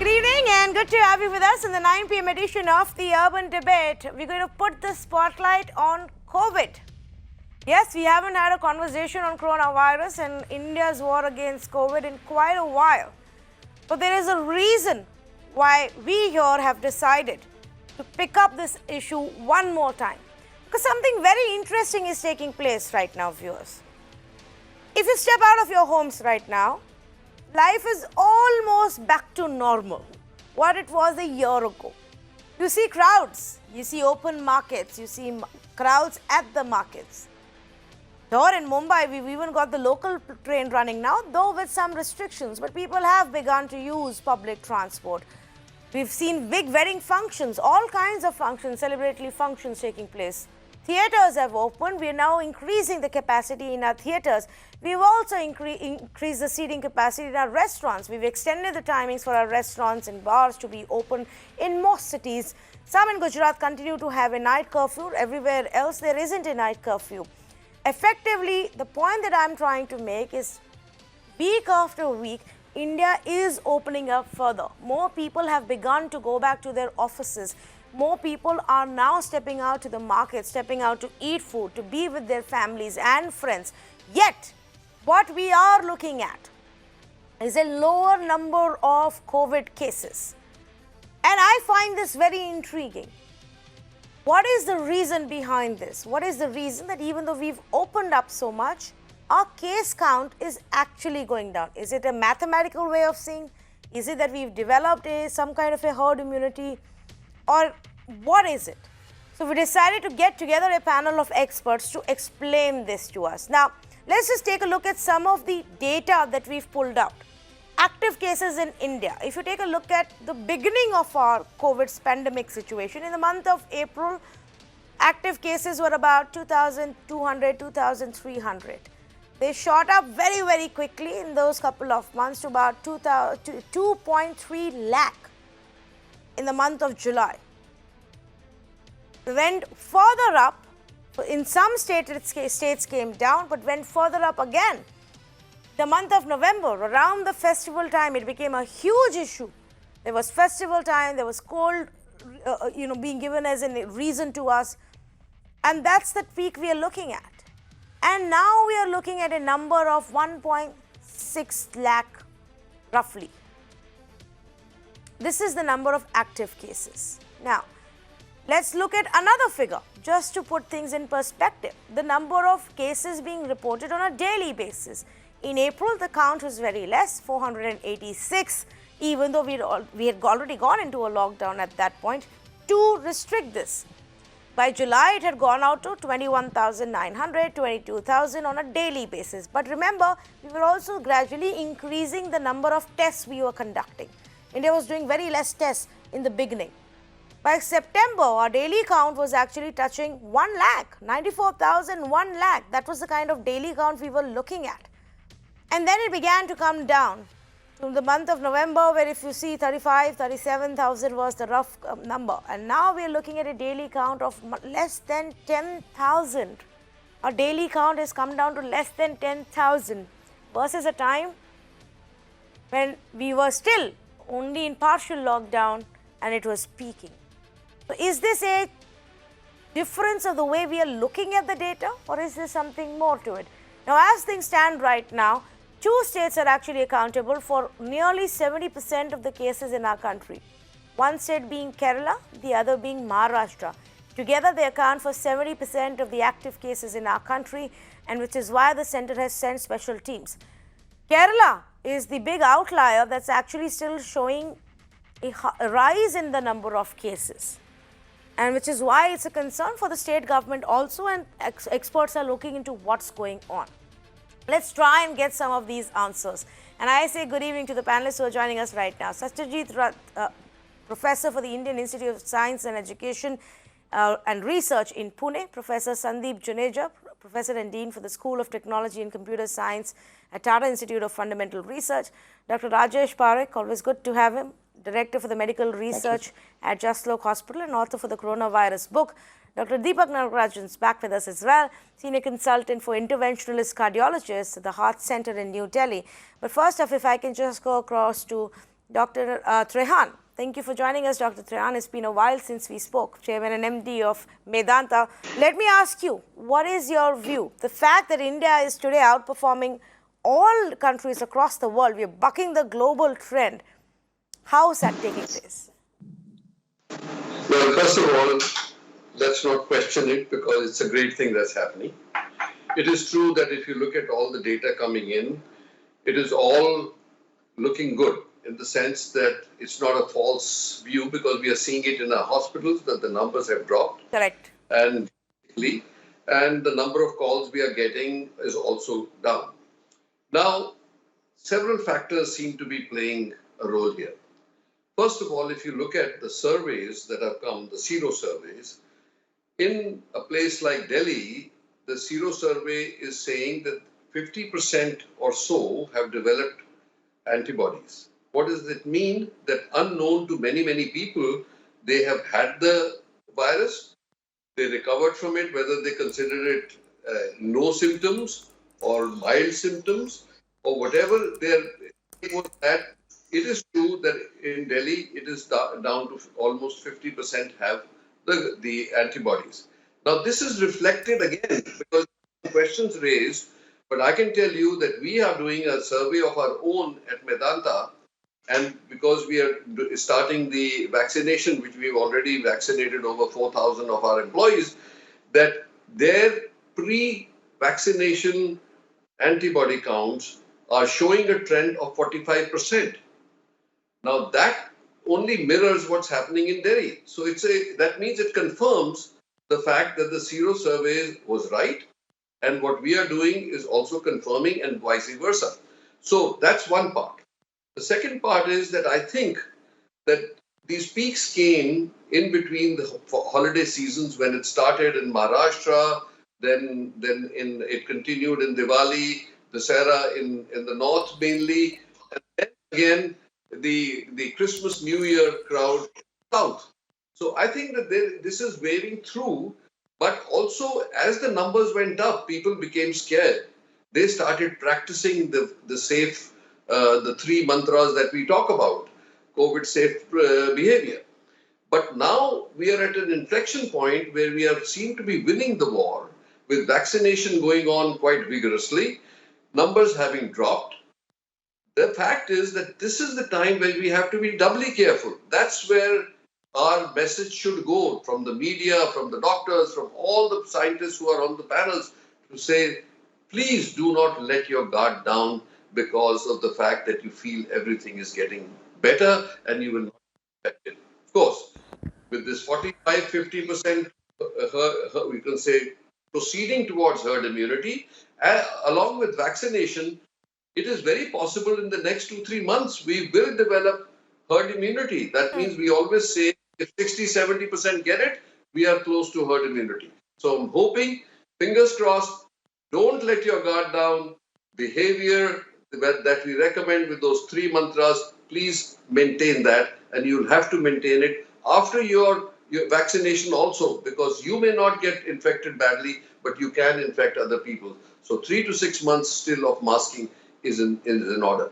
Good evening and good to have you with us in the 9 p.m. edition of the Urban Debate. We're going to put the spotlight on COVID. Yes, we haven't had a conversation on coronavirus and India's war against COVID in quite a while. But there is a reason why we here have decided to pick up this issue one more time. Because something very interesting is taking place right now, viewers. If you step out of your homes right now, life is almost back to normal, what it was a year ago. You see crowds, you see open markets, you see crowds at the markets. Here in Mumbai, we've even got the local train running now, though with some restrictions, but people have begun to use public transport. We've seen big wedding functions, all kinds of functions, celebratory functions taking place. Theatres have opened. We are now increasing the capacity in our theatres. We've also increased the seating capacity in our restaurants. We've extended the timings for our restaurants and bars to be open in most cities. Some in Gujarat continue to have a night curfew. Everywhere else, there isn't a night curfew. Effectively, the point that I'm trying to make is week after week, India is opening up further. More people have begun to go back to their offices. More people are now stepping out to the market, stepping out to eat food, to be with their families and friends. Yet, what we are looking at is a lower number of COVID cases. And I find this very intriguing. What is the reason behind this? What is the reason that even though we've opened up so much, our case count is actually going down? Is it a mathematical way of seeing? Is it that we've developed some kind of a herd immunity? Or what is it? So we decided to get together a panel of experts to explain this to us. Now, let's just take a look at some of the data that we've pulled out. Active cases in India. If you take a look at the beginning of our COVID pandemic situation, in the month of April, active cases were about 2,200, 2,300. They shot up very, very quickly in those couple of months to about 2.3 lakh. In the month of July. Went further up, in some states came down, but went further up again. The month of November, around the festival time, it became a huge issue. There was festival time, there was cold, being given as a reason to us. And that's the peak we are looking at. And now we are looking at a number of 1.6 lakh, roughly. This is the number of active cases. Now, let's look at another figure, just to put things in perspective. The number of cases being reported on a daily basis. In April, the count was very less, 486, even though we had already gone into a lockdown at that point to restrict this. By July, it had gone out to 21,900, 22,000 on a daily basis. But remember, we were also gradually increasing the number of tests we were conducting. India was doing very less tests in the beginning. By September, our daily count was actually touching 1 lakh, 94,000, 1 lakh. That was the kind of daily count we were looking at. And then it began to come down to the month of November, where if you see 35, 37,000 was the rough number. And now we are looking at a daily count of less than 10,000. Our daily count has come down to less than 10,000 versus a time when we were still only in partial lockdown and it was peaking. So is this a difference of the way we are looking at the data, or is there something more to it? Now, as things stand right now, 2 states are actually accountable for nearly 70% of the cases in our country. One state being Kerala, the other being Maharashtra. Together, they account for 70% of the active cases in our country, and which is why the centre has sent special teams. Kerala is the big outlier that's actually still showing a rise in the number of cases, and which is why it's a concern for the state government also, and experts are looking into what's going on. Let's try and get some of these answers. And I say good evening to the panelists who are joining us right now. Satyajit, Professor for the Indian Institute of Science and Education and Research in Pune, Professor Sandeep Juneja, Professor and Dean for the School of Technology and Computer Science at Tata Institute of Fundamental Research, Dr. Rajesh Parekh, always good to have him, Director for the Medical Research at Jaslok Hospital and author for the coronavirus book. Dr. Deepak Nagarajan is back with us as well, Senior Consultant for Interventionalist Cardiologists at the Heart Center in New Delhi. But first off, if I can just go across to Dr. Trehan. Thank you for joining us, Dr. Trehan. It's been a while since we spoke. Chairman and MD of Medanta. Let me ask you, what is your view? The fact that India is today outperforming all countries across the world, we're bucking the global trend. How is that taking place? Well, first of all, let's not question it because it's a great thing that's happening. It is true that if you look at all the data coming in, it is all looking good in the sense that it's not a false view because we are seeing it in our hospitals that the numbers have dropped. Correct. And the number of calls we are getting is also down. Now, several factors seem to be playing a role here. First of all, if you look at the surveys that have come, the sero surveys, in a place like Delhi, the sero survey is saying that 50% or so have developed antibodies. What does it mean? That unknown to many, many people, they have had the virus, they recovered from it, whether they consider it no symptoms or mild symptoms or whatever their was that. It is true that in Delhi, it is down to almost 50% have the antibodies. Now, this is reflected again because questions raised, but I can tell you that we are doing a survey of our own at Medanta, and because we are starting the vaccination, which we've already vaccinated over 4,000 of our employees, that their pre-vaccination antibody counts are showing a trend of 45%. Now that only mirrors what's happening in Delhi. So that means it confirms the fact that the sero survey was right, and what we are doing is also confirming, and vice versa. So that's one part. The second part is that I think that these peaks came in between the holiday seasons when it started in Maharashtra, then it continued in Diwali, Dussehra in the north mainly, and then again the Christmas New Year crowd south. So I think that this is waving through, but also as the numbers went up, people became scared. They started practicing the safe, the three mantras that we talk about, COVID safe behavior. But now we are at an inflection point where we seem to be winning the war with vaccination going on quite vigorously, numbers having dropped. The fact is that this is the time when we have to be doubly careful. That's where our message should go from the media, from the doctors, from all the scientists who are on the panels to say, please do not let your guard down because of the fact that you feel everything is getting better and you will not be affected. Of course, with this 45-50%, we can say, proceeding towards herd immunity, along with vaccination, it is very possible in the next 2-3 months we will develop herd immunity. That means we always say if 60-70% get it, we are close to herd immunity. So I'm hoping, fingers crossed, don't let your guard down. Behavior that we recommend with those three mantras, please maintain that, and you'll have to maintain it after your vaccination also, because you may not get infected badly, but you can infect other people. So 3 to 6 months still of masking is in order.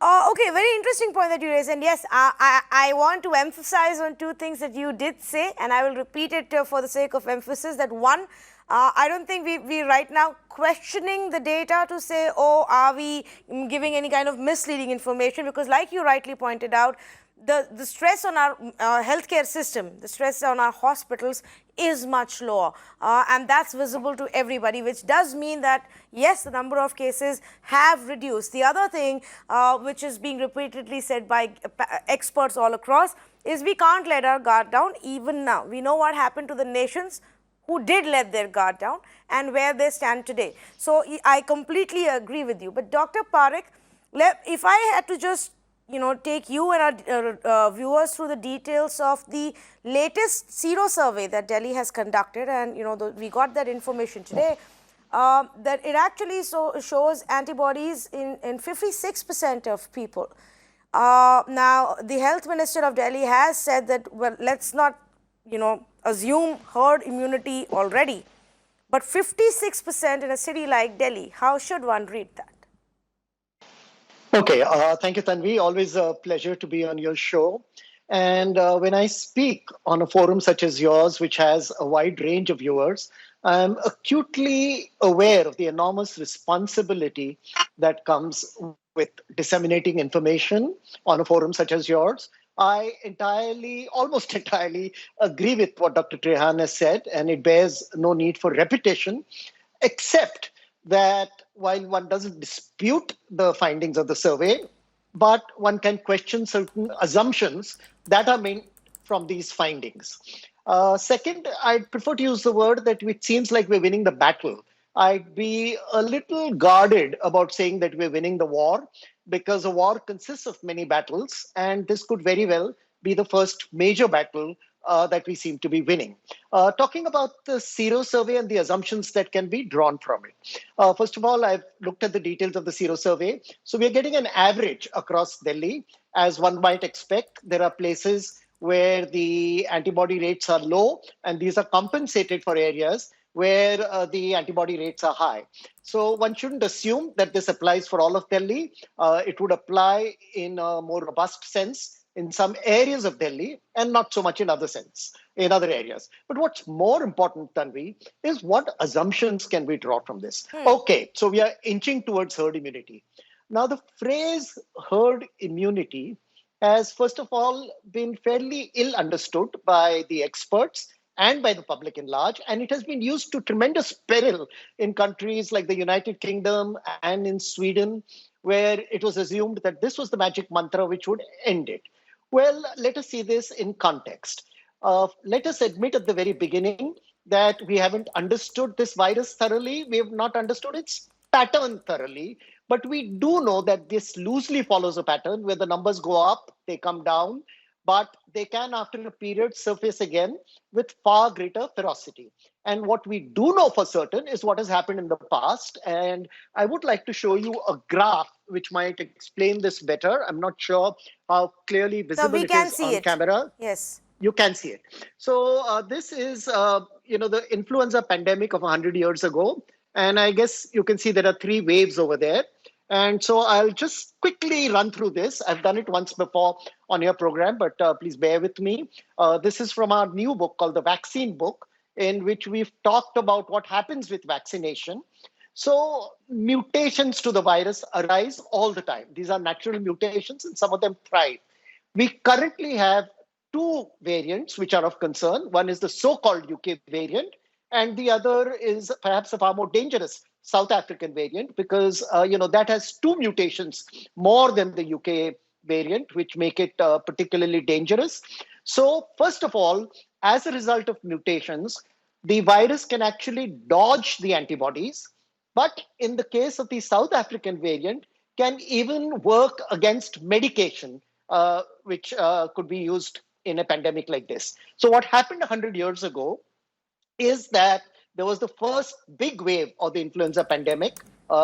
Okay, very interesting point that you raised. And yes, I want to emphasize on two things that you did say, and I will repeat it for the sake of emphasis. That one, I don't think we right now questioning the data to say, oh, are we giving any kind of misleading information? Because like you rightly pointed out, the stress on our healthcare system, the stress on our hospitals is much lower, and that's visible to everybody, which does mean that yes, the number of cases have reduced. The other thing which is being repeatedly said by experts all across is we can't let our guard down even now. We know what happened to the nations who did let their guard down and where they stand today. So I completely agree with you. But Dr. Parekh, if I had to just take you and our viewers through the details of the latest sero survey that Delhi has conducted, and we got that information today, that it actually shows antibodies in 56% of people. Now, the health minister of Delhi has said that, well, let's not, assume herd immunity already, but 56% in a city like Delhi, how should one read that? Okay, thank you, Tanvi. Always a pleasure to be on your show. And when I speak on a forum such as yours, which has a wide range of viewers, I'm acutely aware of the enormous responsibility that comes with disseminating information on a forum such as yours. I entirely, almost entirely, agree with what Dr. Trehan has said, and it bears no need for repetition, except that while one doesn't dispute the findings of the survey, but one can question certain assumptions that are made from these findings. Second, I'd prefer to use the word that it seems like we're winning the battle. I'd be a little guarded about saying that we're winning the war because a war consists of many battles, and this could very well be the first major battle that we seem to be winning. Talking about the Sero survey and the assumptions that can be drawn from it. First of all, I've looked at the details of the Sero survey. So we're getting an average across Delhi. As one might expect, there are places where the antibody rates are low, and these are compensated for areas where the antibody rates are high. So one shouldn't assume that this applies for all of Delhi. It would apply in a more robust sense in some areas of Delhi and not so much in in other areas. But what's more important, Tanvi, is what assumptions can we draw from this? Okay, so we are inching towards herd immunity. Now, the phrase herd immunity has, first of all, been fairly ill understood by the experts and by the public in large, and it has been used to tremendous peril in countries like the United Kingdom and in Sweden, where it was assumed that this was the magic mantra which would end it. Well, let us see this in context. Let us admit at the very beginning that we haven't understood this virus thoroughly. We have not understood its pattern thoroughly. But we do know that this loosely follows a pattern where the numbers go up, they come down, but they can, after a period, surface again with far greater ferocity. And what we do know for certain is what has happened in the past. And I would like to show you a graph which might explain this better. I'm not sure how clearly So visible we it can is see on it. camera. Yes. You can see it. So this is, the influenza pandemic of 100 years ago. And I guess you can see there are three waves over there. And so I'll just quickly run through this. I've done it once before on your program, but please bear with me. This is from our new book called The Vaccine Book, in which we've talked about what happens with vaccination. So mutations to the virus arise all the time. These are natural mutations, and some of them thrive. We currently have two variants which are of concern. One is the so-called UK variant, and the other is perhaps a far more dangerous South African variant because that has two mutations more than the UK variant, which make it particularly dangerous. So, first of all, as a result of mutations, the virus can actually dodge the antibodies, but in the case of the South African variant, can even work against medication, which could be used in a pandemic like this. So, what happened 100 years ago is that there was the first big wave of the influenza pandemic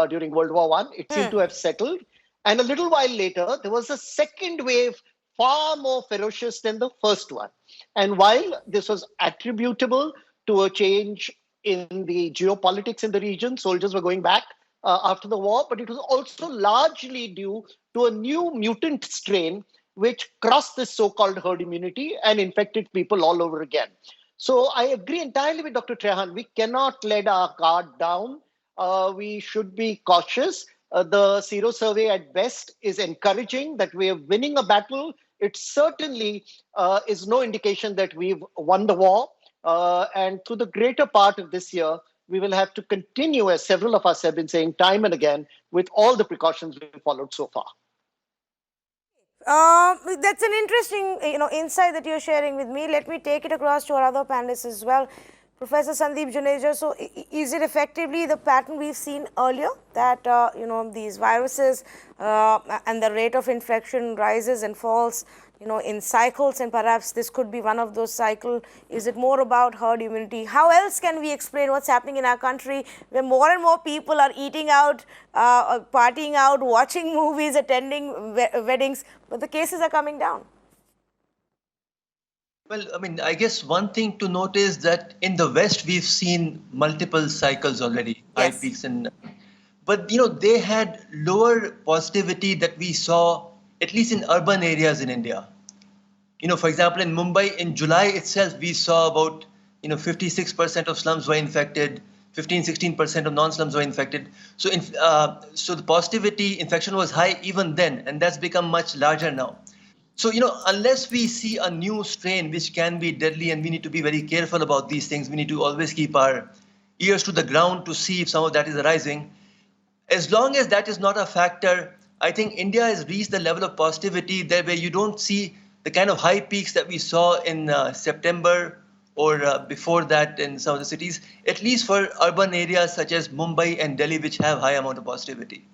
during World War One. It seemed to have settled. And a little while later, there was a second wave far more ferocious than the first one. And while this was attributable to a change in the geopolitics in the region, soldiers were going back after the war, but it was also largely due to a new mutant strain which crossed this so-called herd immunity and infected people all over again. So I agree entirely with Dr. Trehan. We cannot let our guard down. We should be cautious. The Sero survey at best is encouraging that we are winning a battle. It certainly is no indication that we've won the war. And through the greater part of this year, we will have to continue, as several of us have been saying time and again, with all the precautions we've followed so far. That's an interesting, insight that you're sharing with me. Let me take it across to our other panelists as well. Professor Sandeep Juneja, so is it effectively the pattern we've seen earlier that, these viruses and the rate of infection rises and falls, in cycles, and perhaps this could be one of those cycles? Is it more about herd immunity? How else can we explain what's happening in our country where more and more people are eating out, partying out, watching movies, attending weddings, but the cases are coming down? Well, I mean, I guess one thing to note is that in the West, we've seen multiple cycles already, high Yes. peaks and but they had lower positivity that we saw at least in urban areas in India. For example, in Mumbai, in July itself, we saw about 56% of slums were infected, 15-16% of non-slums were infected. So, so the positivity infection was high even then, and that's become much larger now. So, unless we see a new strain which can be deadly, and we need to be very careful about these things, we need to always keep our ears to the ground to see if some of that is arising. As long as that is not a factor, I think India has reached the level of positivity there where you don't see the kind of high peaks that we saw in September or before that in some of the cities, at least for urban areas such as Mumbai and Delhi, which have high amount of positivity.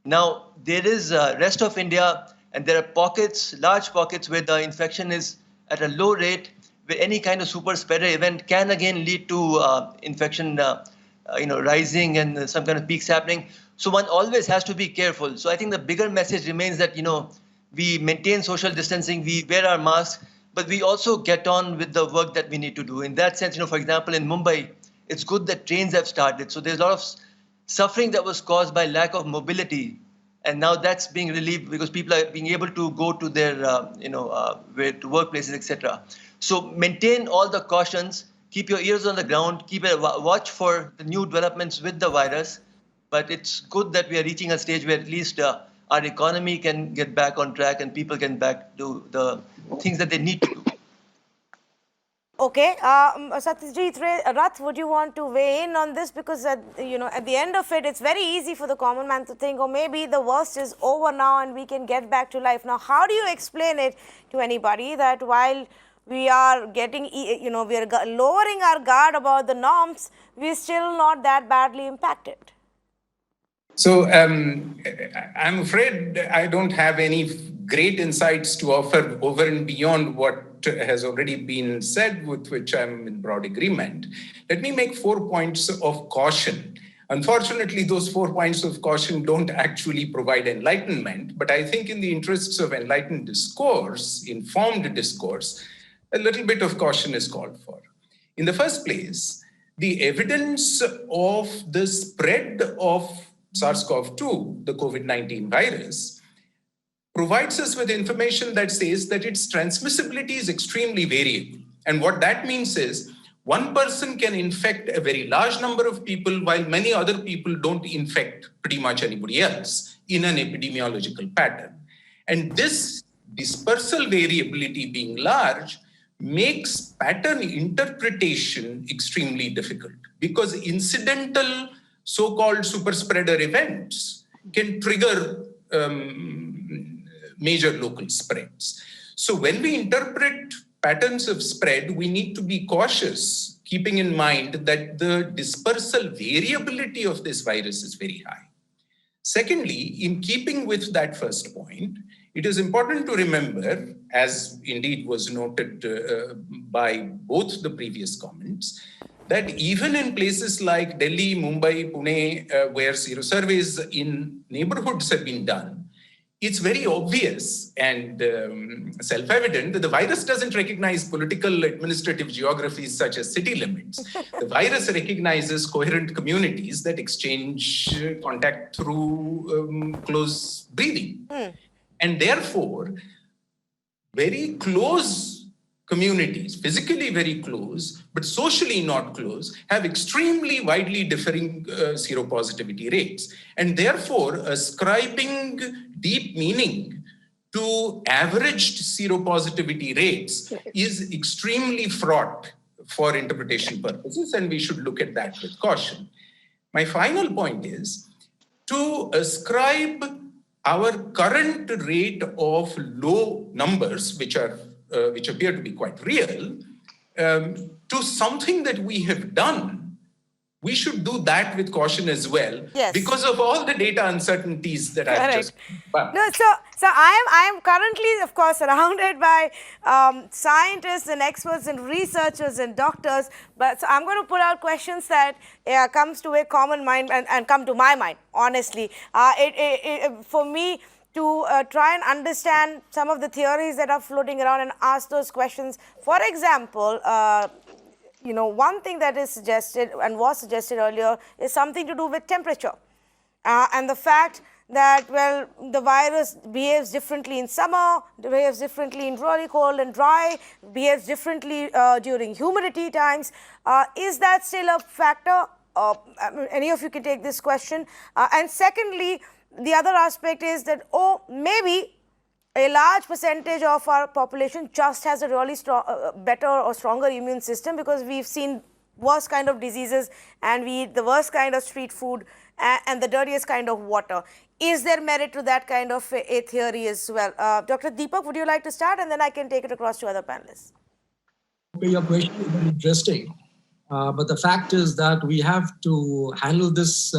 Now, there is rest of India, and there are pockets, large pockets, where the infection is at a low rate, where any kind of super spreader event can again lead to infection rising and some kind of peaks happening. So one always has to be careful. So I think the bigger message remains that, we maintain social distancing, we wear our masks, but we also get on with the work that we need to do. In that sense, for example, in Mumbai, it's good that trains have started. So there's a lot of suffering that was caused by lack of mobility. And now that's being relieved because people are being able to go to their, to workplaces, etc. So maintain all the cautions, keep your ears on the ground, keep a watch for the new developments with the virus. But it's good that we are reaching a stage where at least our economy can get back on track and people can back to the things that they need to do. Okay, Satyajit Rath, would you want to weigh in on this? Because at the end of it, it's very easy for the common man to think, oh, maybe the worst is over now and we can get back to life. Now, how do you explain it to anybody that while we are getting, we are lowering our guard about the norms, we're still not that badly impacted? So I'm afraid I don't have any great insights to offer over and beyond what has already been said, with which I'm in broad agreement. Let me make 4 points of caution. Unfortunately, those 4 points of caution don't actually provide enlightenment, but I think in the interests of enlightened discourse, informed discourse, a little bit of caution is called for. In the first place, the evidence of the spread of SARS-CoV-2, the COVID-19 virus, provides us with information that says that its transmissibility is extremely variable. And what that means is one person can infect a very large number of people while many other people don't infect pretty much anybody else in an epidemiological pattern. And this dispersal variability being large makes pattern interpretation extremely difficult because incidental so-called super spreader events can trigger major local spreads. So when we interpret patterns of spread, we need to be cautious, keeping in mind that the dispersal variability of this virus is very high. Secondly, in keeping with that first point, it is important to remember, as indeed was noted by both the previous comments, that even in places like Delhi, Mumbai, Pune, where surveys in neighborhoods have been done, it's very obvious and self-evident that the virus doesn't recognize political administrative geographies such as city limits. The virus recognizes coherent communities that exchange contact through close breathing. And therefore, very close communities, physically very close, but socially not close, have extremely widely differing seropositivity rates. And therefore, ascribing deep meaning to averaged seropositivity rates is extremely fraught for interpretation purposes, and we should look at that with caution. My final point is to ascribe our current rate of low numbers, which appear to be quite real, to something that we have done. We should do that with caution as well, because of all the data uncertainties that I've just. No, so I am currently, of course, surrounded by scientists and experts and researchers and doctors. But so I'm going to put out questions that comes to a common mind and come to my mind. Honestly, for me to try and understand some of the theories that are floating around and ask those questions. For example, one thing that is suggested and was suggested earlier is something to do with temperature. and the fact that, well, the virus behaves differently in summer, behaves differently in really cold and dry, behaves differently during humidity times. Is that still a factor? Any of you can take this question. And secondly, the other aspect is that, maybe a large percentage of our population just has a really strong, better or stronger immune system, because we've seen worse kind of diseases and we eat the worst kind of street food and the dirtiest kind of water. Is there merit to that kind of a theory as well? Dr. Deepak, would you like to start, and then I can take it across to other panelists? Your question is very interesting. But the fact is that we have to handle this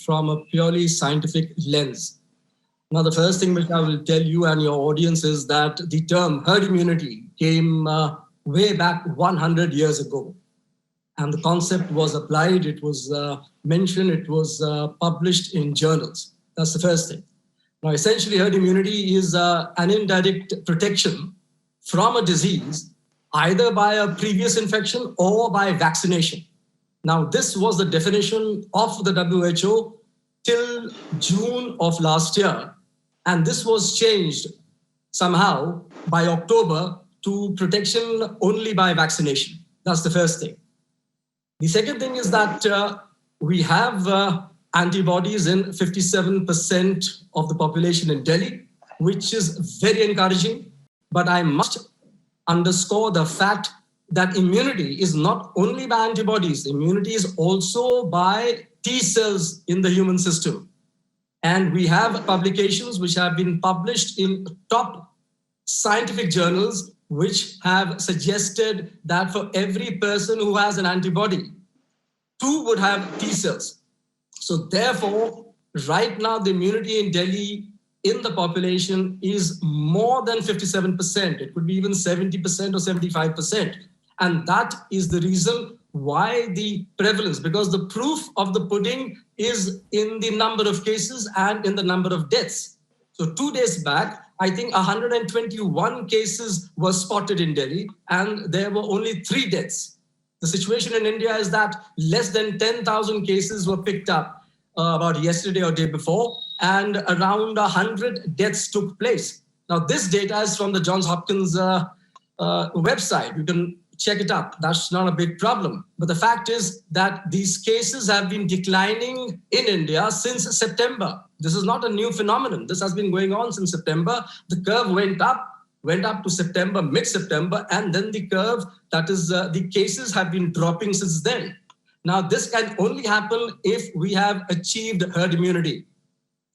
from a purely scientific lens. Now, the first thing which I will tell you and your audience is that the term herd immunity came way back 100 years ago. And the concept was applied, it was mentioned, it was published in journals. That's the first thing. Now, essentially, herd immunity is an indirect protection from a disease, either by a previous infection or by vaccination. Now, this was the definition of the WHO till June of last year. And this was changed somehow by October to protection only by vaccination. That's the first thing. The second thing is that we have antibodies in 57% of the population in Delhi, which is very encouraging. But I must underscore the fact that immunity is not only by antibodies, immunity is also by T cells in the human system. And we have publications which have been published in top scientific journals which have suggested that for every person who has an antibody, 2 would have T cells. So therefore, right now, the immunity in Delhi in the population is more than 57%. It could be even 70% or 75%. And that is the reason why the prevalence, because the proof of the pudding is in the number of cases and in the number of deaths. So 2 days back, I think 121 cases were spotted in Delhi and there were only 3 deaths. The situation in India is that less than 10,000 cases were picked up about yesterday or day before, and around 100 deaths took place. Now, this data is from the Johns Hopkins website. You can check it up. That's not a big problem. But the fact is that these cases have been declining in India since September. This is not a new phenomenon. This has been going on since September. The curve went up to September, mid-September, and then the curve, that is, the cases have been dropping since then. Now, this can only happen if we have achieved herd immunity.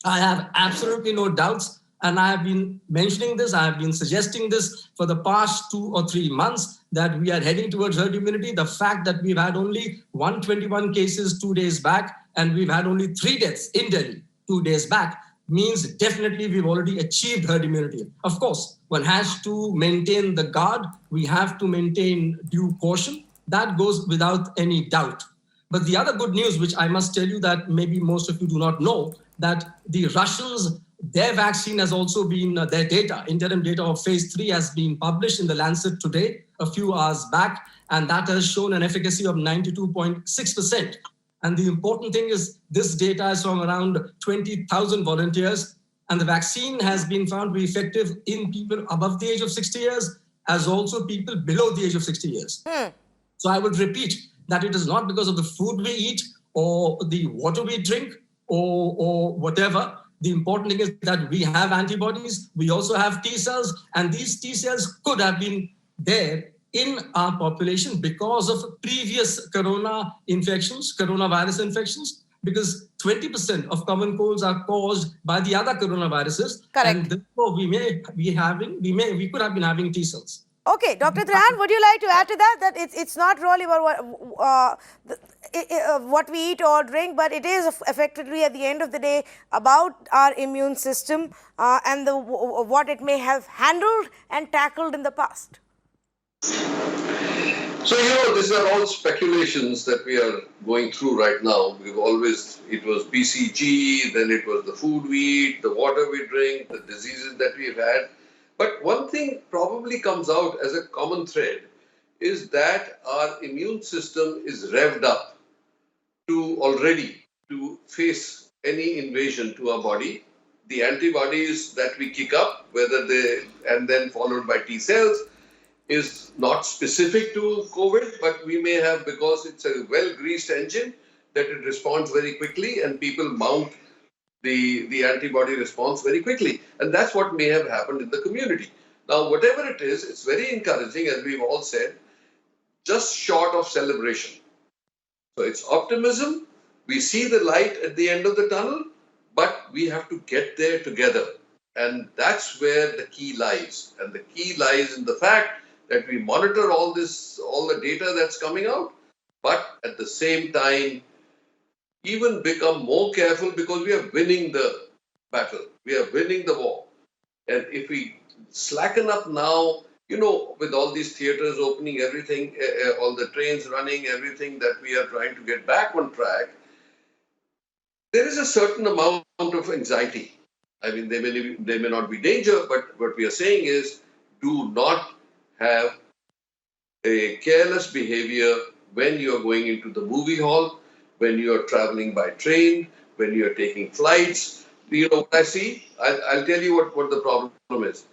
I have absolutely no doubts, and I have been mentioning this, I have been suggesting this for the past 2 or 3 months, that we are heading towards herd immunity. The fact that we've had only 121 cases 2 days back, and we've had only 3 deaths in Delhi 2 days back, means definitely we've already achieved herd immunity. Of course, one has to maintain the guard. We have to maintain due caution. That goes without any doubt. But the other good news, which I must tell you that maybe most of you do not know, that the Russians, their vaccine has also been, their data, interim data of phase 3 has been published in the Lancet today, a few hours back, and that has shown an efficacy of 92.6%. And the important thing is this data is from around 20,000 volunteers, and the vaccine has been found to be effective in people above the age of 60 years, as also people below the age of 60 years. So I would repeat that it is not because of the food we eat or the water we drink or whatever. The important thing is that we have antibodies, we also have T cells, and these T cells could have been there in our population because of previous coronavirus infections, because 20% of common colds are caused by the other coronaviruses. Correct. And therefore we could have been having T cells. Okay, Dr. Trehan, would you like to add to that? That it's not really about what we eat or drink, but it is effectively at the end of the day about our immune system and what it may have handled and tackled in the past. So, these are all speculations that we are going through right now. It was BCG, then it was the food we eat, the water we drink, the diseases that we've had. But one thing probably comes out as a common thread is that our immune system is revved up to face any invasion to our body. The antibodies that we kick up, and then followed by T cells, is not specific to COVID, but we may have, because it's a well-greased engine, that it responds very quickly and people mount the antibody response very quickly. And that's what may have happened in the community. Now, whatever it is, it's very encouraging, as we've all said, just short of celebration. So it's optimism. We see the light at the end of the tunnel, but we have to get there together. And that's where the key lies. And the key lies in the fact that we monitor all the data that's coming out, but at the same time, even become more careful, because we are winning the battle. We are winning the war. And if we slacken up now, with all these theaters opening, everything, all the trains running, everything that we are trying to get back on track, there is a certain amount of anxiety. I mean, there may not be danger, but what we are saying is, do not have a careless behavior when you are going into the movie hall, when you are traveling by train, when you are taking flights. What I see? I'll tell you what the problem is.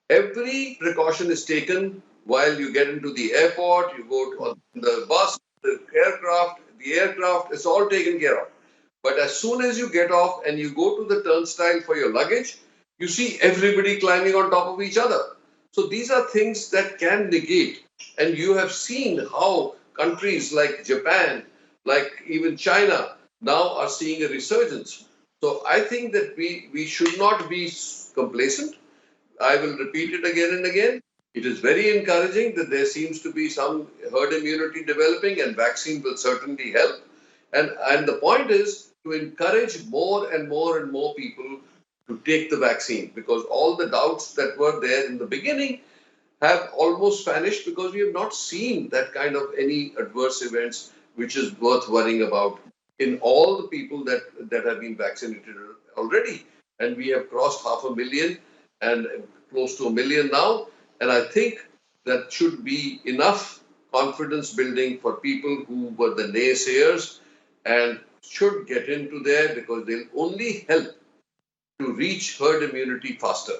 Every precaution is taken while you get into the airport, you go on the bus, the aircraft, it's all taken care of. But as soon as you get off and you go to the turnstile for your luggage, you see everybody climbing on top of each other. So these are things that can negate. And you have seen how countries like Japan, like even China, now are seeing a resurgence. So I think that we should not be complacent. I will repeat it again and again. It is very encouraging that there seems to be some herd immunity developing, and vaccine will certainly help. And the point is to encourage more and more and more people to take the vaccine, because all the doubts that were there in the beginning have almost vanished, because we have not seen that kind of any adverse events which is worth worrying about in all the people that have been vaccinated already. And we have crossed 500,000 and close to 1 million now. And I think that should be enough confidence building for people who were the naysayers, and should get into there, because they'll only help to reach herd immunity faster.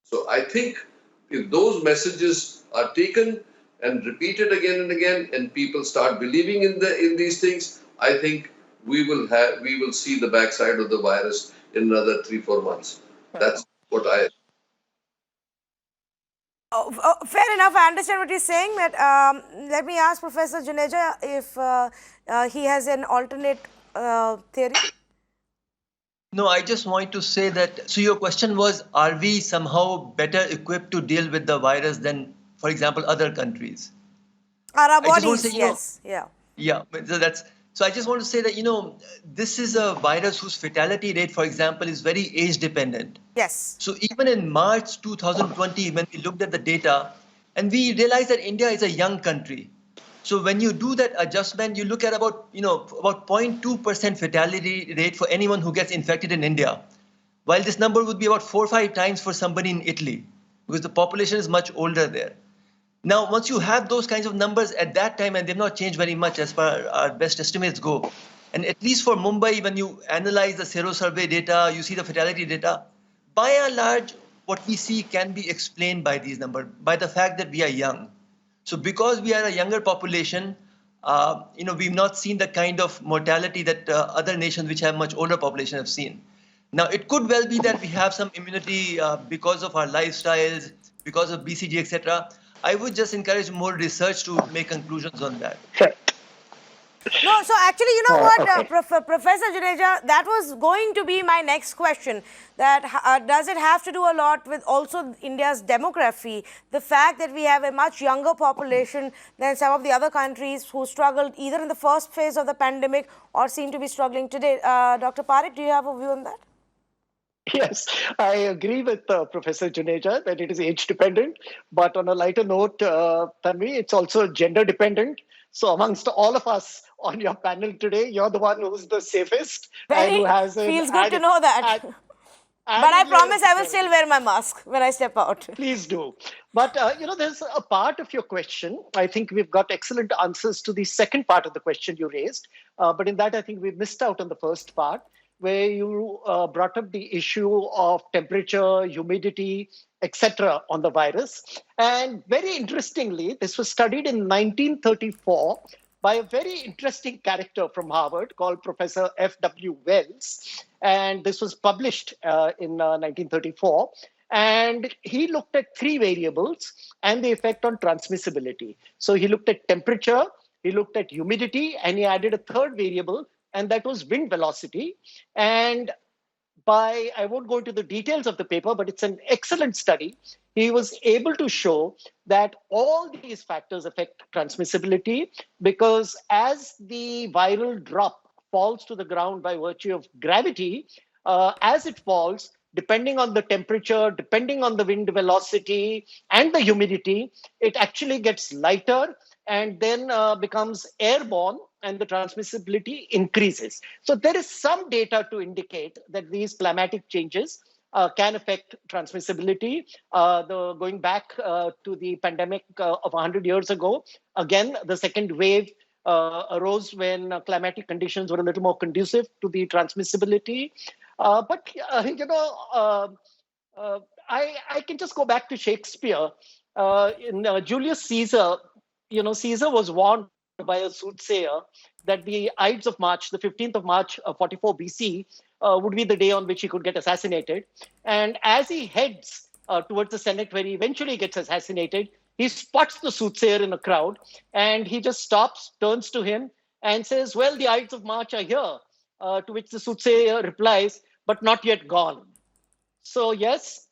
So I think if those messages are taken and repeated again and again, and people start believing in these things, I think we will see the backside of the virus in another 3-4 months. That's what I. Fair enough. I understand what he's saying. But let me ask Professor Juneja if he has an alternate theory. No, I just want to say that, so your question was, are we somehow better equipped to deal with the virus than, for example, other countries? Our bodies, yes. Yeah, so I just want to say that, this is a virus whose fatality rate, for example, is very age dependent. Yes. So even in March 2020, when we looked at the data, and we realized that India is a young country. So when you do that adjustment, you look at about 0.2% fatality rate for anyone who gets infected in India, while this number would be about 4 or 5 times for somebody in Italy, because the population is much older there. Now, once you have those kinds of numbers at that time, and they've not changed very much as far as our best estimates go, and at least for Mumbai, when you analyze the sero survey data, you see the fatality data, by and large, what we see can be explained by these numbers, by the fact that we are young. So because we are a younger population, we've not seen the kind of mortality that other nations which have much older population have seen. Now, it could well be that we have some immunity because of our lifestyles, because of BCG, etc. I would just encourage more research to make conclusions on that. No, so actually, you know what, Professor Juneja, that was going to be my next question. That does it have to do a lot with also India's demography? The fact that we have a much younger population than some of the other countries who struggled either in the first phase of the pandemic or seem to be struggling today. Dr. Parekh, do you have a view on that? Yes, I agree with Professor Juneja that it is age dependent. But on a lighter note, Tanvi, it's also gender dependent. So amongst all of us on your panel today, you're the one who's the safest. Very, and who has feels good to know that. But I promise I will still wear my mask when I step out. Please do. But, there's a part of your question. I think we've got excellent answers to the second part of the question you raised. But in that, I think we missed out on the first part. where you brought up the issue of temperature, humidity, etc. on the virus. And very interestingly, this was studied in 1934 by a very interesting character from Harvard called Professor F.W. Wells. And this was published in 1934. And he looked at three variables and the effect on transmissibility. So he looked at temperature, he looked at humidity, and he added a third variable, and that was wind velocity. And I won't go into the details of the paper, but it's an excellent study. He was able to show that all these factors affect transmissibility because as the viral drop falls to the ground by virtue of gravity, as it falls, depending on the temperature, depending on the wind velocity and the humidity, it actually gets lighter and then becomes airborne and the transmissibility increases. So there is some data to indicate that these climatic changes can affect transmissibility. Going back to the pandemic of 100 years ago, again, the second wave arose when climatic conditions were a little more conducive to the transmissibility. I can just go back to Shakespeare. In Julius Caesar, Caesar was warned by a soothsayer that the Ides of March, the 15th of March, 44 BC, would be the day on which he could get assassinated. And as he heads towards the Senate, where he eventually gets assassinated, he spots the soothsayer in a crowd, and he just stops, turns to him, and says, "Well, the Ides of March are here." To which the soothsayer replies, "But not yet gone." So yes,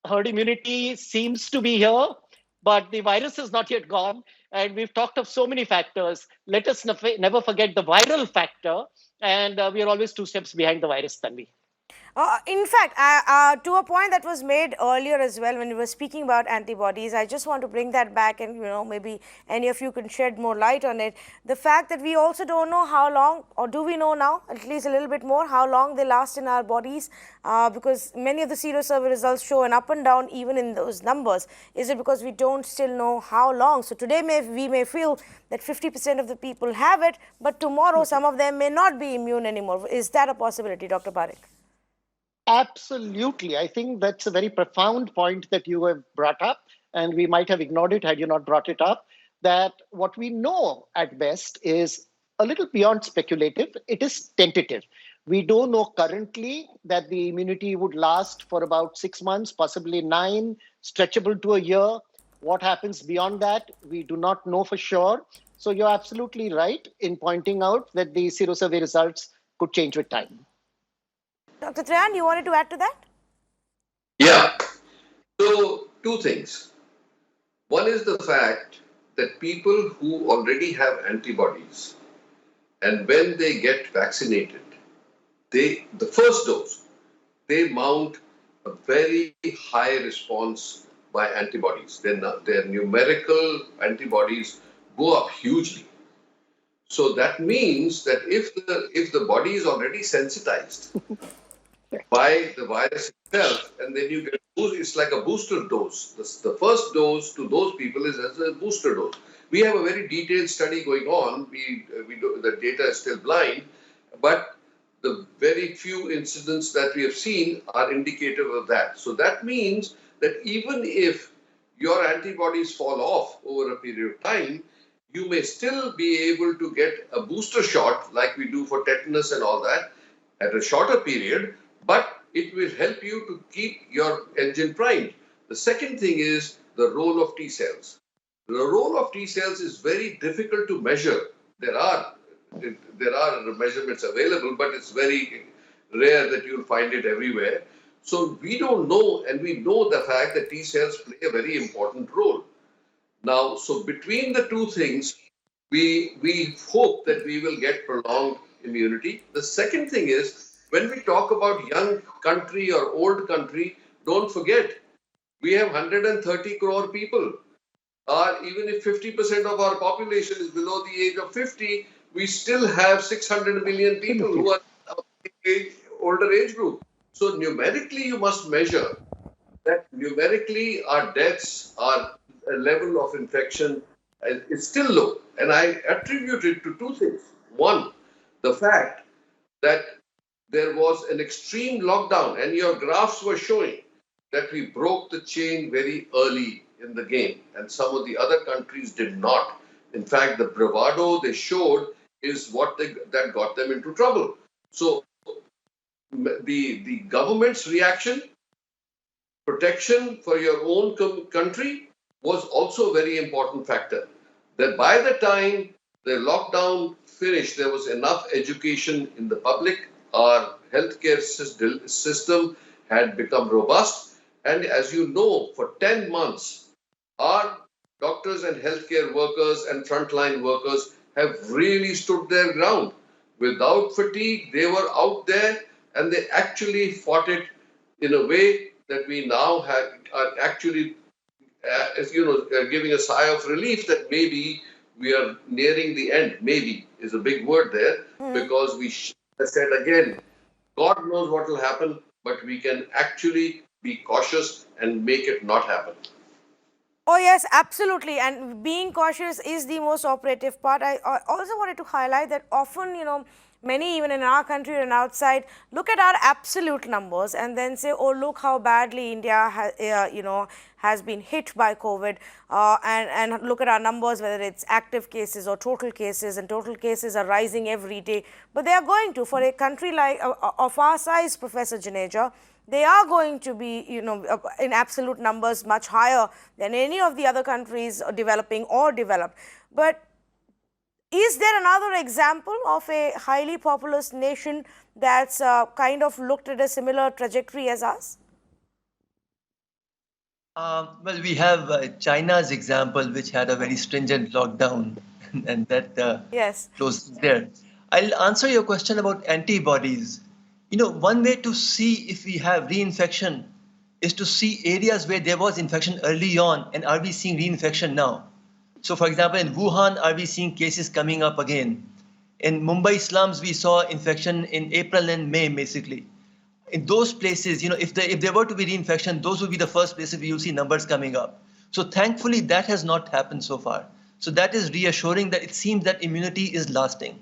herd immunity seems to be here, but the virus is not yet gone. And we've talked of so many factors. Let us never forget the viral factor. And we are always two steps behind the virus, Tanvi. In fact, to a point that was made earlier as well when we were speaking about antibodies, I just want to bring that back and, maybe any of you can shed more light on it. The fact that we also don't know how long, or do we know now, at least a little bit more, how long they last in our bodies, because many of the serosurvey results show an up and down even in those numbers. Is it because we don't still know how long? So today we may feel that 50% of the people have it, but tomorrow some of them may not be immune anymore. Is that a possibility, Dr. Parekh? Absolutely. I think that's a very profound point that you have brought up, and we might have ignored it had you not brought it up, that what we know at best is a little beyond speculative. It is tentative. We don't know currently that the immunity would last for about 6 months, possibly 9, stretchable to a year. What happens beyond that, we do not know for sure. So you're absolutely right in pointing out that the serosurvey results could change with time. Dr. Trehan, you wanted to add to that? Yeah. So, two things. One is the fact that people who already have antibodies and when they get vaccinated, the first dose, they mount a very high response by antibodies. Their numerical antibodies go up hugely. So that means that if the body is already sensitized by the virus itself, and then you get it's like a booster dose. The first dose to those people is as a booster dose. We have a very detailed study going on. The data is still blind, but the very few incidents that we have seen are indicative of that. So that means that even if your antibodies fall off over a period of time, you may still be able to get a booster shot like we do for tetanus and all that at a shorter period, but it will help you to keep your engine primed. The second thing is the role of T cells. The role of T cells is very difficult to measure. There are measurements available, but it's very rare that you'll find it everywhere. So we don't know, and we know the fact that T cells play a very important role. Now, so between the two things, we hope that we will get prolonged immunity. The second thing is, when we talk about young country or old country, don't forget, we have 130 crore people. Even if 50% of our population is below the age of 50, we still have 600 million people who are older age group. So numerically, you must measure that numerically our deaths, our level of infection is still low. And I attribute it to two things. One, the fact that there was an extreme lockdown, and your graphs were showing that we broke the chain very early in the game, and some of the other countries did not. In fact, the bravado they showed is what that got them into trouble. So the government's reaction, protection for your own country, was also a very important factor. That by the time the lockdown finished, there was enough education in the public. Our healthcare system had become robust. And as you know, for 10 months, our doctors and healthcare workers and frontline workers have really stood their ground. Without fatigue, they were out there and they actually fought it in a way that we now are actually, giving a sigh of relief that maybe we are nearing the end. Maybe is a big word there, because we said again, God knows what will happen, but we can actually be cautious and make it not happen. Oh, yes, absolutely. And being cautious is the most operative part. I also wanted to highlight that often, many even in our country and outside look at our absolute numbers and then say, oh, look how badly India has been hit by COVID, and look at our numbers, whether it's active cases or total cases, and total cases are rising every day. But they are going to, for a country like of our size, Professor Juneja, they are going to be, in absolute numbers much higher than any of the other countries developing or developed. But is there another example of a highly populous nation that's kind of looked at a similar trajectory as us? Well, we have China's example, which had a very stringent lockdown, and that yes. closed there. I'll answer your question about antibodies. One way to see if we have reinfection is to see areas where there was infection early on, and are we seeing reinfection now? So, for example, in Wuhan, are we seeing cases coming up again? In Mumbai slums, we saw infection in April and May, basically. In those places, if there were to be reinfection, those would be the first places where you'll see numbers coming up. So thankfully, that has not happened so far. So that is reassuring that it seems that immunity is lasting.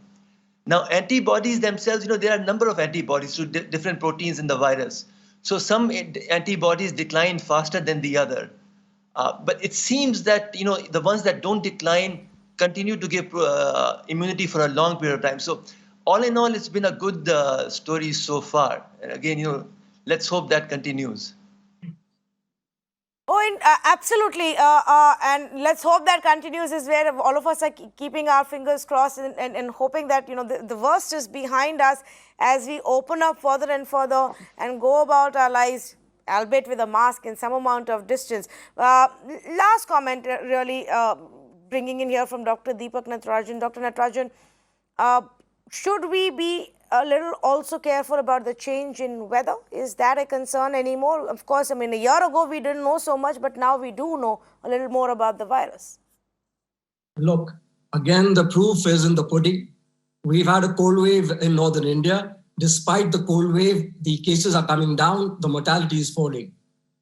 Now, antibodies themselves, there are a number of antibodies to different proteins in the virus. So some antibodies decline faster than the other. But it seems that, the ones that don't decline continue to give immunity for a long period of time. So all in all, it's been a good story so far. And again, let's hope that continues. Oh, absolutely. And let's hope that continues is where all of us are keeping our fingers crossed and hoping that, the worst is behind us as we open up further and further and go about our lives, albeit with a mask and some amount of distance. Last comment, really, bringing in here from Dr. Deepak Natarajan. Dr. Natarajan, should we be a little also careful about the change in weather? Is that a concern anymore? Of course, a year ago we didn't know so much, but now we do know a little more about the virus. Look, again, the proof is in the pudding. We've had a cold wave in northern India. Despite the cold wave, the cases are coming down, the mortality is falling.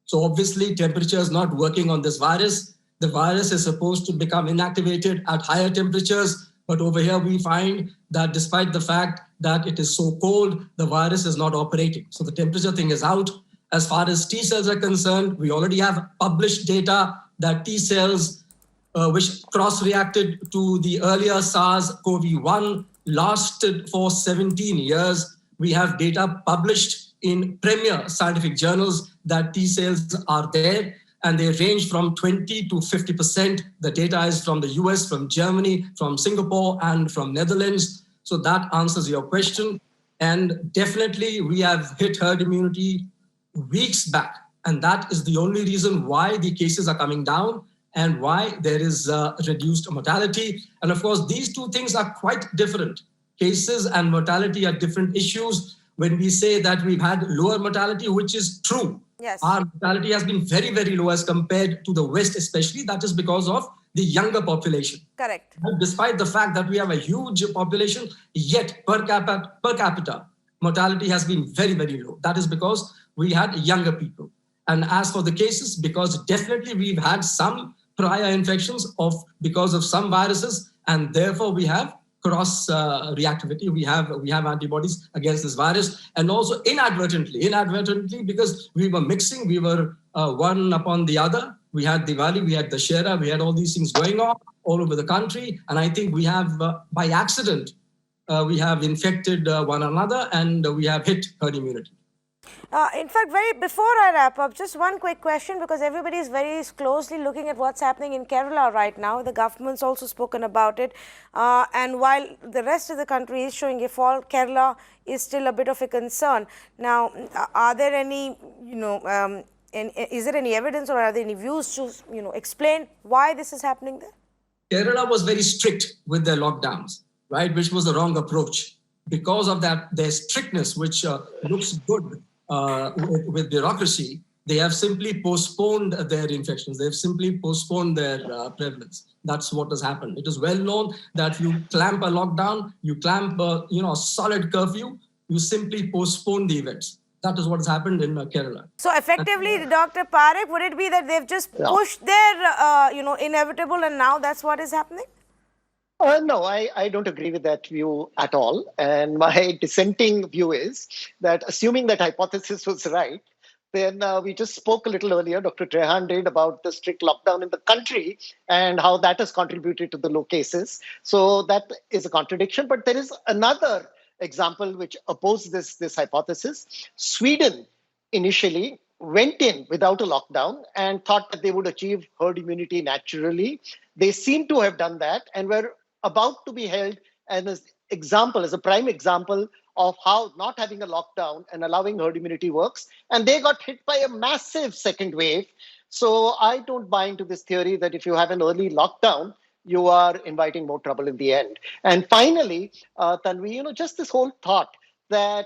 So obviously, temperature is not working on this virus. The virus is supposed to become inactivated at higher temperatures. But over here, we find that despite the fact that it is so cold, the virus is not operating. So the temperature thing is out. As far as T cells are concerned, we already have published data that T cells, which cross-reacted to the earlier SARS-CoV-1, lasted for 17 years. We have data published in premier scientific journals that T cells are there, and they range from 20 to 50%. The data is from the US, from Germany, from Singapore, and from Netherlands. So that answers your question. And definitely we have hit herd immunity weeks back. And that is the only reason why the cases are coming down and why there is reduced mortality. And of course, these two things are quite different. Cases and mortality are different issues. When we say that we've had lower mortality, which is true, yes, our mortality has been very, very low as compared to the West, especially. That is because of the younger population. Correct. But despite the fact that we have a huge population, yet per capita, mortality has been very, very low. That is because we had younger people. And as for the cases, because definitely we've had some prior infections because of some viruses, and therefore we have cross reactivity. We have antibodies against this virus, and also inadvertently, because we were mixing, we were one upon the other. We had Diwali, we had Dashera, we had all these things going on all over the country, and I think we have, by accident, we have infected one another, and we have hit herd immunity. In fact, before I wrap up, just one quick question, because everybody is very closely looking at what's happening in Kerala right now. The government's also spoken about it. And while the rest of the country is showing a fall, Kerala is still a bit of a concern. Now, are there any, is there any evidence or are there any views to, explain why this is happening there? Kerala was very strict with their lockdowns, right, which was the wrong approach. Because of that, their strictness, which looks good with bureaucracy, they have simply postponed their infections. They have simply postponed their prevalence. That's what has happened. It is well known that you clamp a lockdown, you clamp a solid curfew, you simply postpone the events. That is what has happened in Kerala. So effectively, Dr. Parekh, would it be that they've just pushed their, inevitable, and now that's what is happening? No, I don't agree with that view at all. And my dissenting view is that, assuming that hypothesis was right, then we just spoke a little earlier, Dr. Trehan did, about the strict lockdown in the country and how that has contributed to the low cases. So that is a contradiction. But there is another example which opposes this hypothesis. Sweden initially went in without a lockdown and thought that they would achieve herd immunity naturally. They seem to have done that and were about to be held as a prime example of how not having a lockdown and allowing herd immunity works. And they got hit by a massive second wave. So I don't buy into this theory that if you have an early lockdown, you are inviting more trouble in the end. And finally, Tanvi, just this whole thought that,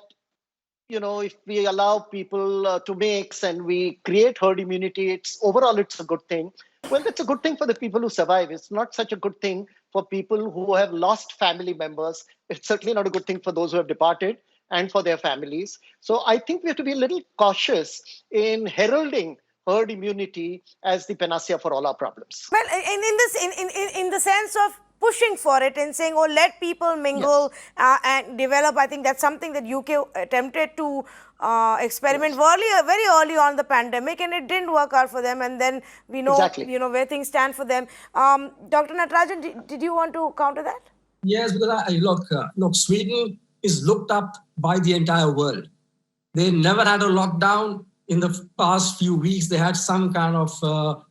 if we allow people to mix and we create herd immunity, overall it's a good thing. Well, it's a good thing for the people who survive. It's not such a good thing for people who have lost family members. It's certainly not a good thing for those who have departed and for their families. So I think we have to be a little cautious in heralding herd immunity as the panacea for all our problems. Well, in the sense of pushing for it and saying, let people mingle and develop. I think that's something that UK attempted to experiment very early on the pandemic, and it didn't work out for them. And then we know, where things stand for them. Dr. Natarajan, did you want to counter that? Yes, because look, Sweden is looked up by the entire world. They never had a lockdown. In the past few weeks, they had some kind of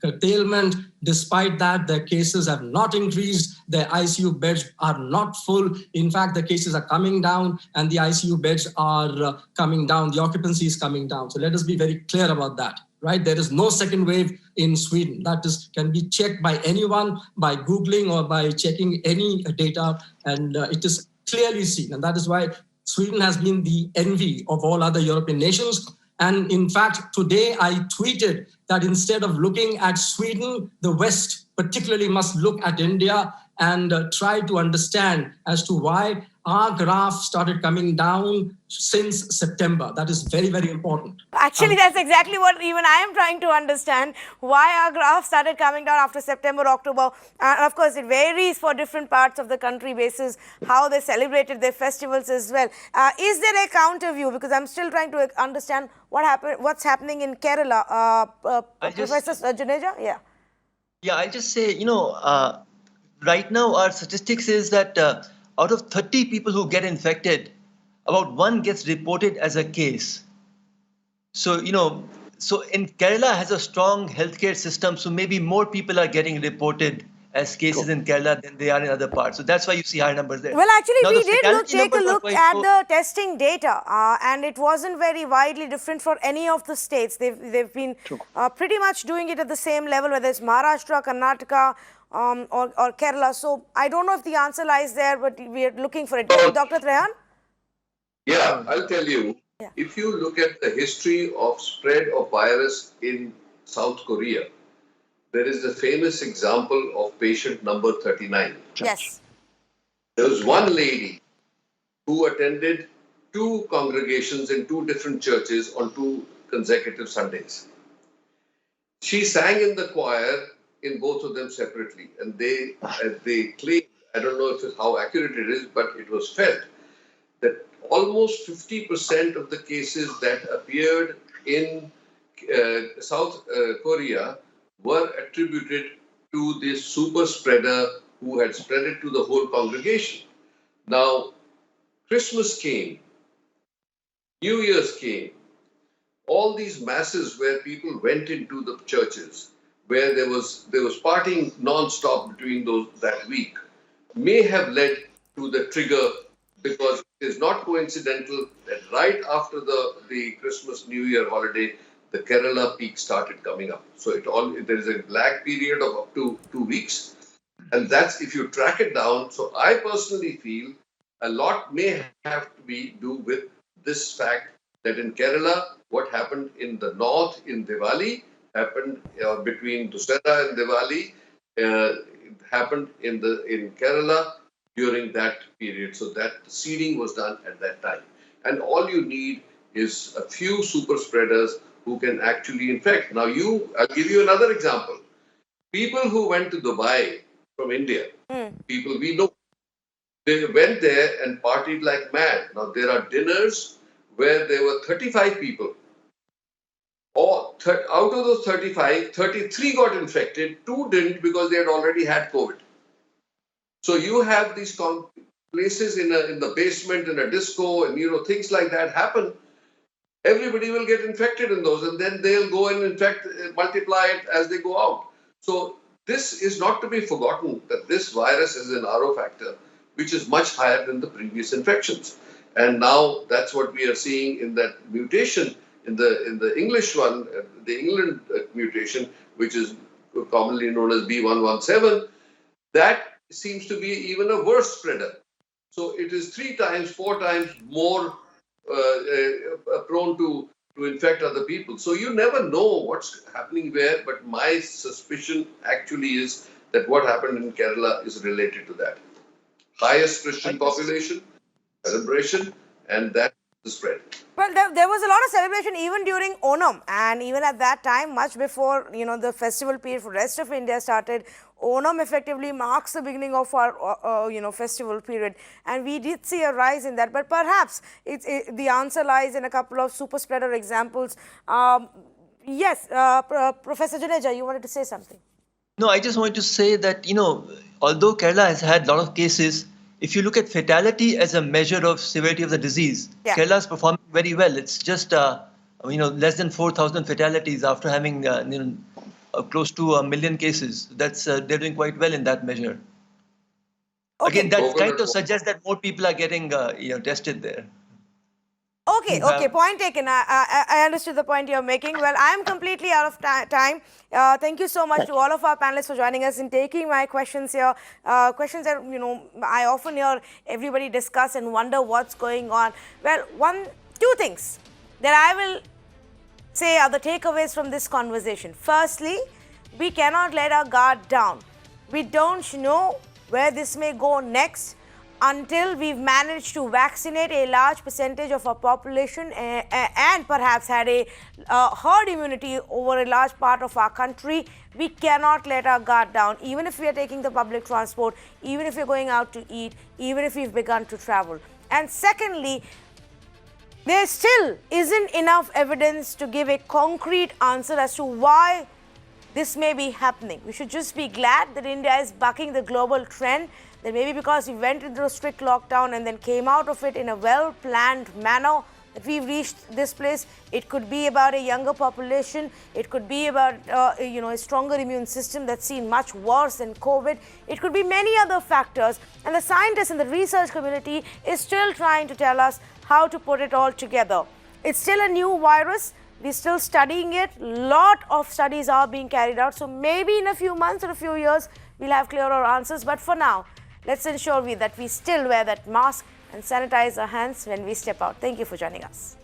curtailment. Despite that, their cases have not increased. Their ICU beds are not full. In fact, the cases are coming down and the ICU beds are coming down. The occupancy is coming down. So let us be very clear about that, right? There is no second wave in Sweden. That can be checked by anyone, by Googling or by checking any data. And it is clearly seen. And that is why Sweden has been the envy of all other European nations. And in fact, today I tweeted that instead of looking at Sweden, the West particularly must look at India and try to understand as to why our graph started coming down since September. That is very, very important. Actually, that's exactly what even I am trying to understand, why our graph started coming down after September, October. And of course, it varies for different parts of the country basis how they celebrated their festivals as well. Is there a counter view? Because I'm still trying to understand what's happening in Kerala. Professor Juneja? Yeah. Yeah, I'll just say, right now our statistics is that out of 30 people who get infected, about 1 gets reported as a case. So, so in Kerala has a strong healthcare system, so maybe more people are getting reported as cases in Kerala than they are in other parts. So that's why you see higher numbers there. Well, actually, we did take a look at the testing data, and it wasn't very widely different for any of the states. They've been pretty much doing it at the same level, whether it's Maharashtra, Karnataka, or Kerala. So I don't know if the answer lies there, but we are looking for it. Dr. Trehan? Yeah, I'll tell you. Yeah. If you look at the history of spread of virus in South Korea, there is the famous example of patient number 39. Yes. There was one lady who attended 2 congregations in 2 different churches on 2 consecutive Sundays. She sang in the choir in both of them separately, and they claimed I don't know how accurate it is, but it was felt that almost 50% of the cases that appeared in South Korea were attributed to this super spreader who had spread it to the whole congregation. Now, Christmas came, New Year's came, all these masses where people went into the churches, where there was partying non-stop between that week, may have led to the trigger, because it is not coincidental that right after the Christmas New Year holiday, the Kerala peak started coming up. So there is a lag period of up to 2 weeks, and that's if you track it down. So I personally feel a lot may have to do with this fact that in Kerala, what happened in the north in Diwali happened between Dussehra and Diwali. It happened in Kerala during that period. So that seeding was done at that time. And all you need is a few super spreaders who can actually infect. Now I'll give you another example. People who went to Dubai from India, people we know, they went there and partied like mad. Now there are dinners where there were 35 people. Out of those 35, 33 got infected, 2 didn't because they had already had COVID. So you have these places in the basement, in a disco, and things like that happen. Everybody will get infected in those, and then they'll go and multiply it as they go out. So this is not to be forgotten, that this virus is an RO factor, which is much higher than the previous infections. And now that's what we are seeing in that mutation, in the English one, the England mutation, which is commonly known as B117. That seems to be even a worse spreader. So it is 3 times, 4 times more prone to infect other people. So you never know what's happening where, but my suspicion actually is that what happened in Kerala is related to that. Highest Christian population, celebration, and that's the spread. Well, there was a lot of celebration even during Onam, and even at that time, much before the festival period for the rest of India started. Onam effectively marks the beginning of our festival period, and we did see a rise in that. But perhaps the answer lies in a couple of super spreader examples. Yes, Professor Juneja, you wanted to say something. No, I just wanted to say that although Kerala has had a lot of cases, if you look at fatality as a measure of severity of the disease, Kerala is performing very well. It's just less than 4,000 fatalities after having close to 1 million cases. That's they're doing quite well in that measure. Okay. Again, that kind of suggests that more people are getting tested there. Okay, point taken. I understood the point you're making. Well, I'm completely out of time. Thank you so much to all of our panelists for joining us and taking my questions here. Questions that, I often hear everybody discuss and wonder what's going on. Well, 2 things that I will say are the takeaways from this conversation. Firstly, we cannot let our guard down. We don't know where this may go next until we've managed to vaccinate a large percentage of our population and perhaps had a herd immunity over a large part of our country. We cannot let our guard down, even if we are taking the public transport, even if we're going out to eat, even if we've begun to travel. And secondly, there still isn't enough evidence to give a concrete answer as to why this may be happening. We should just be glad that India is bucking the global trend, that maybe because we went into a strict lockdown and then came out of it in a well-planned manner, that we've reached this place. It could be about a younger population. It could be about a stronger immune system that's seen much worse than COVID. It could be many other factors. And the scientists and the research community is still trying to tell us how to put it all together. It's still a new virus. We're still studying it. Lot of studies are being carried out. So maybe in a few months or a few years, we'll have clearer answers. But for now, let's ensure that we still wear that mask and sanitize our hands when we step out. Thank you for joining us.